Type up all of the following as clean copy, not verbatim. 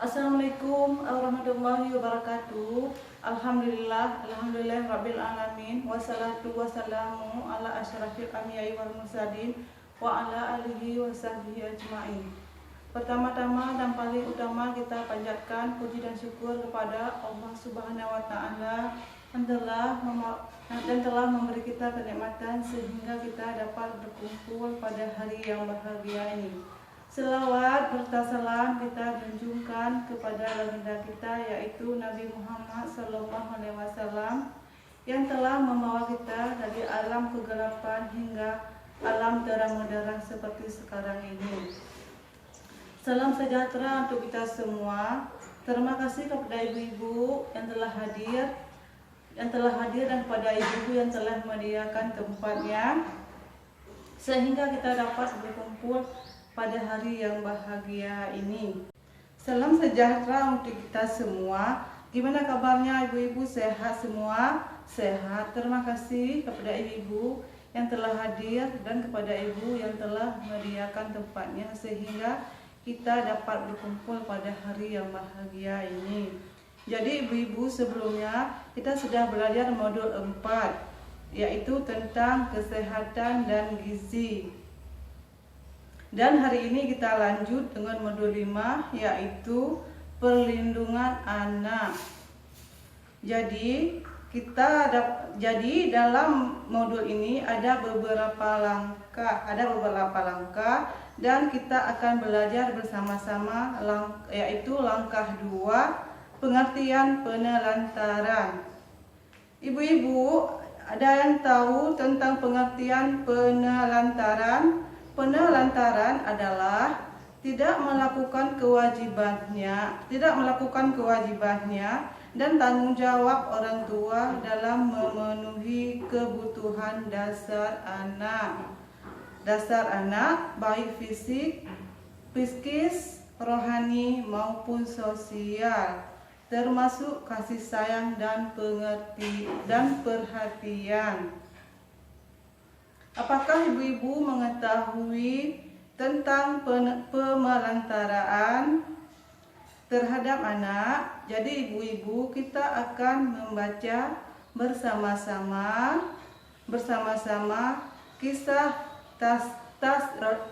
Assalamualaikum warahmatullahi wabarakatuh. Alhamdulillah rabbil alamin. Wassalatu wassalamu ala asyrafil anbiya'i wal mursalin wa ala alihi wa sahbihi ajmain. Pertama-tama dan paling utama kita panjatkan puji dan syukur kepada Allah Subhanahu wa taala yang telah memberi kita kenikmatan sehingga kita dapat berkumpul pada hari yang bahagia ini. Selawat serta salam kita junjungkan kepada legenda kita, yaitu Nabi Muhammad SAW, yang telah membawa kita dari alam kegelapan hingga alam terang benderang seperti sekarang ini. Salam sejahtera untuk kita semua. Terima kasih kepada ibu-ibu yang telah hadir dan kepada ibu-ibu yang telah menyediakan tempatnya sehingga kita dapat berkumpul pada hari yang bahagia ini. Salam sejahtera untuk kita semua. Gimana kabarnya ibu-ibu? Sehat semua? Sehat. Terima kasih kepada ibu yang telah hadir dan kepada ibu yang telah menyediakan tempatnya sehingga kita dapat berkumpul pada hari yang bahagia ini. Jadi ibu-ibu, sebelumnya kita sudah belajar modul 4, yaitu tentang kesehatan dan gizi. Dan hari ini kita lanjut dengan modul 5, yaitu perlindungan anak. Jadi dalam modul ini ada beberapa langkah dan kita akan belajar bersama-sama, yaitu langkah 2, pengertian penelantaran. Ibu-ibu, ada yang tahu tentang pengertian penelantaran? Penelantaran adalah tidak melakukan kewajibannya dan tanggung jawab orang tua dalam memenuhi kebutuhan dasar anak baik fisik, psikis, rohani maupun sosial, termasuk kasih sayang dan perhatian. Apakah ibu-ibu mengetahui tentang pemelantaraan terhadap anak? Jadi ibu-ibu, kita akan membaca bersama-sama kisah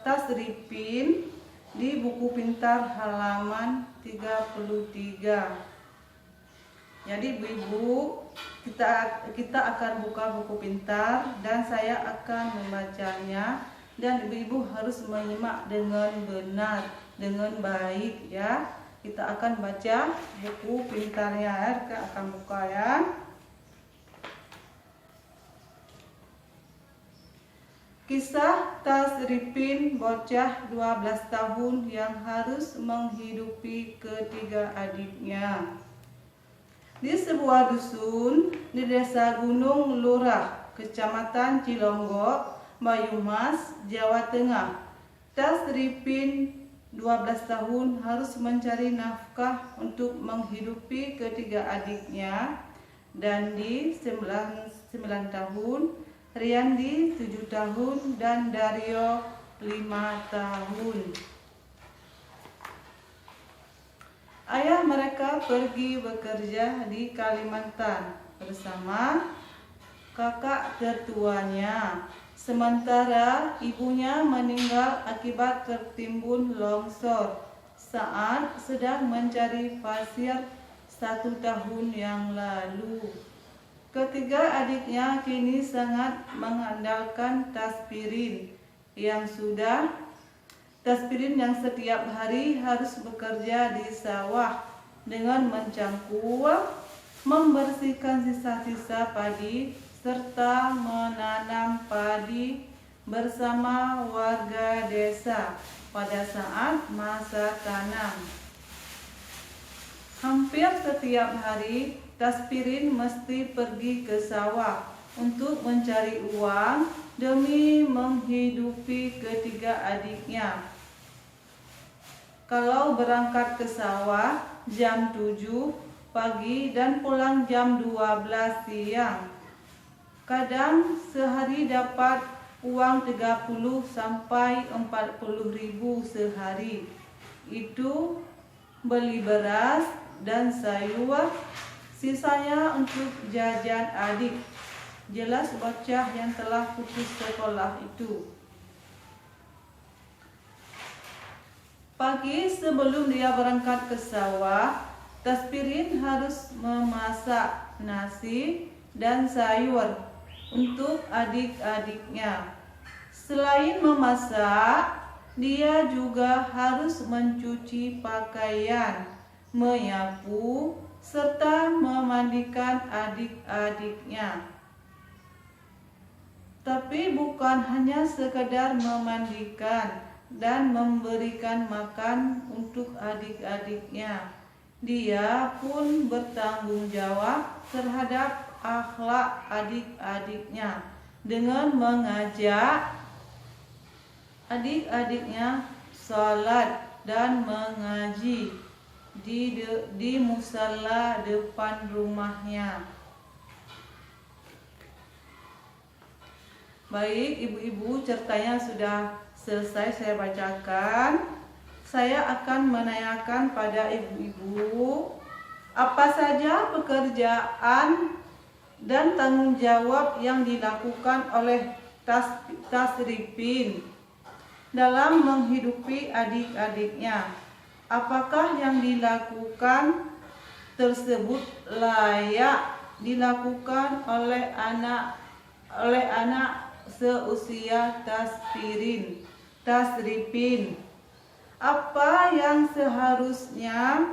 Tasripin di buku pintar halaman 33. Jadi ibu-ibu, kita akan buka buku pintar dan saya akan membacanya, dan ibu-ibu harus menyimak dengan benar, dengan baik ya. Kita akan baca buku pintarnya ya, kita akan buka ya. Kisah Tasripin, bocah 12 tahun yang harus menghidupi ketiga adiknya. Di sebuah dusun di desa Gunung Lurah, kecamatan Cilonggok, Banyumas, Jawa Tengah, Tasripin 12 tahun harus mencari nafkah untuk menghidupi ketiga adiknya. Dandi 9 tahun, Riyandi 7 tahun, dan Dario 5 tahun. Ayah mereka pergi bekerja di Kalimantan bersama kakak tertuanya. Sementara ibunya meninggal akibat tertimbun longsor saat sedang mencari pasir 1 tahun yang lalu. Ketiga adiknya kini sangat mengandalkan Tasripin yang setiap hari harus bekerja di sawah dengan mencangkul, membersihkan sisa-sisa padi, serta menanam padi bersama warga desa pada saat masa tanam. Hampir setiap hari Tasripin mesti pergi ke sawah untuk mencari uang demi menghidupi ketiga adiknya. Kalau berangkat ke sawah jam 7 pagi dan pulang jam 12 siang. Kadang sehari dapat uang 30 sampai 40 ribu sehari. Itu beli beras dan sayur, sisanya untuk jajan adik. Jelas bocah yang telah putus sekolah itu. Pagi sebelum dia berangkat ke sawah, Tasbirin harus memasak nasi dan sayur untuk adik-adiknya. Selain memasak, dia juga harus mencuci pakaian, menyapu, serta memandikan adik-adiknya. Tapi bukan hanya sekedar memandikan dan memberikan makan untuk adik-adiknya. Dia pun bertanggung jawab terhadap akhlak adik-adiknya dengan mengajak adik-adiknya salat dan mengaji di musala depan rumahnya. Baik, ibu-ibu, ceritanya sudah selesai saya bacakan. Saya akan menanyakan pada ibu-ibu apa saja pekerjaan dan tanggung jawab yang dilakukan oleh Tasripin dalam menghidupi adik-adiknya. Apakah yang dilakukan tersebut layak dilakukan oleh anak seusia Tasripin? Apa yang seharusnya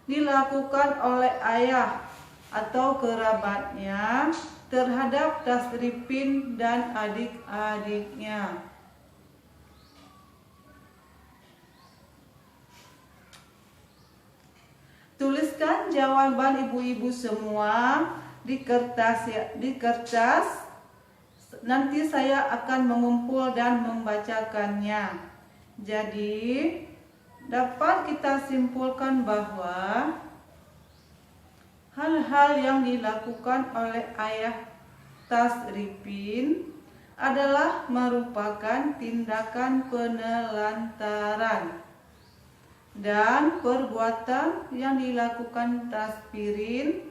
dilakukan oleh ayah atau kerabatnya terhadap Tasripin dan adik-adiknya? Tuliskan jawaban ibu-ibu semua di kertas. Nanti saya akan mengumpul dan membacakannya. Jadi dapat kita simpulkan bahwa hal-hal yang dilakukan oleh ayah Tasripin adalah merupakan tindakan penelantaran, dan perbuatan yang dilakukan Tasripin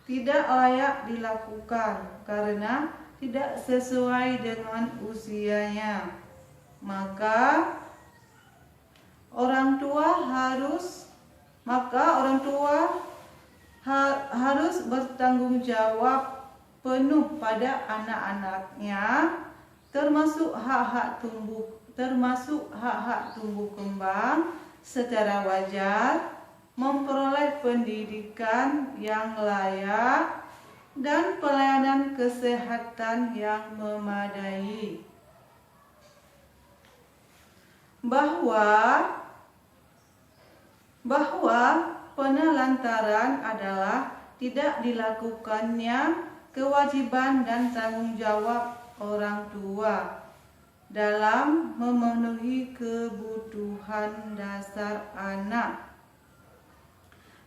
tidak layak dilakukan karena tidak sesuai dengan usianya. Maka orang tua harus bertanggung jawab penuh pada anak-anaknya, termasuk hak-hak tumbuh kembang secara wajar, memperoleh pendidikan yang layak, dan pelayanan kesehatan yang memadai. Bahwa penelantaran adalah tidak dilakukannya kewajiban dan tanggung jawab orang tua dalam memenuhi kebutuhan dasar anak,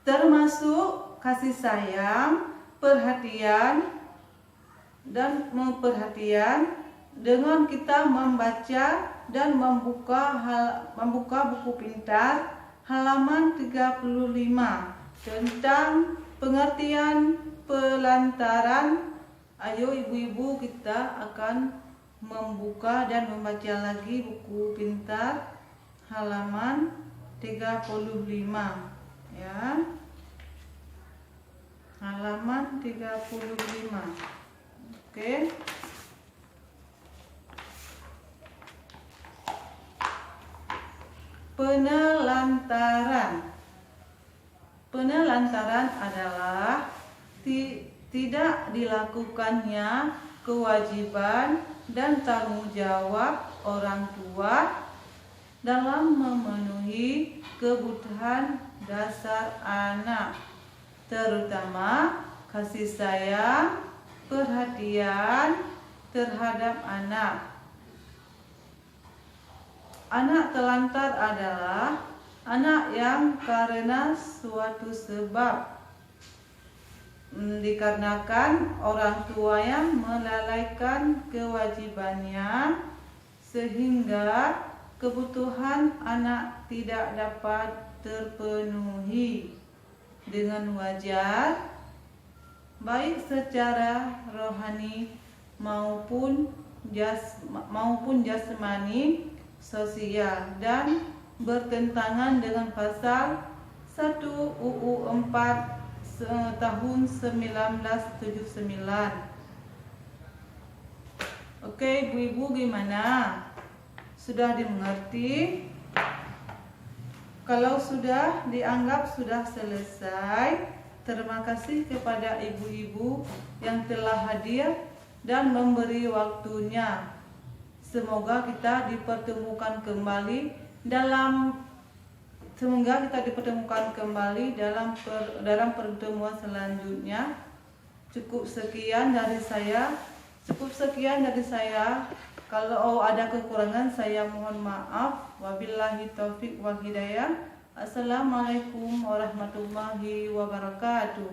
termasuk kasih sayang, perhatian dengan kita membaca dan membuka buku pintar halaman 35 tentang pengertian pelantaran. Ayo ibu-ibu, kita akan membuka dan membaca lagi buku pintar halaman 35 ya. Halaman 35. Oke. Penelantaran adalah tidak dilakukannya kewajiban dan tanggung jawab orang tua dalam memenuhi kebutuhan dasar anak, terutama kasih sayang, perhatian terhadap anak. Anak telantar adalah anak yang karena suatu sebab, dikarenakan orang tua yang melalaikan kewajibannya, sehingga kebutuhan anak tidak dapat terpenuhi dengan wajar, baik secara rohani maupun jasmani, sosial, dan bertentangan dengan pasal 1 UU 4 tahun 1979. Oke, ibu-ibu gimana? Sudah dimengerti? Kalau sudah dianggap sudah selesai, terima kasih kepada ibu-ibu yang telah hadir dan memberi waktunya. Semoga kita dipertemukan kembali dalam pertemuan selanjutnya. Cukup sekian dari saya. Kalau ada kekurangan saya mohon maaf. Wabillahi taufik wal hidayah. Assalamualaikum warahmatullahi wabarakatuh.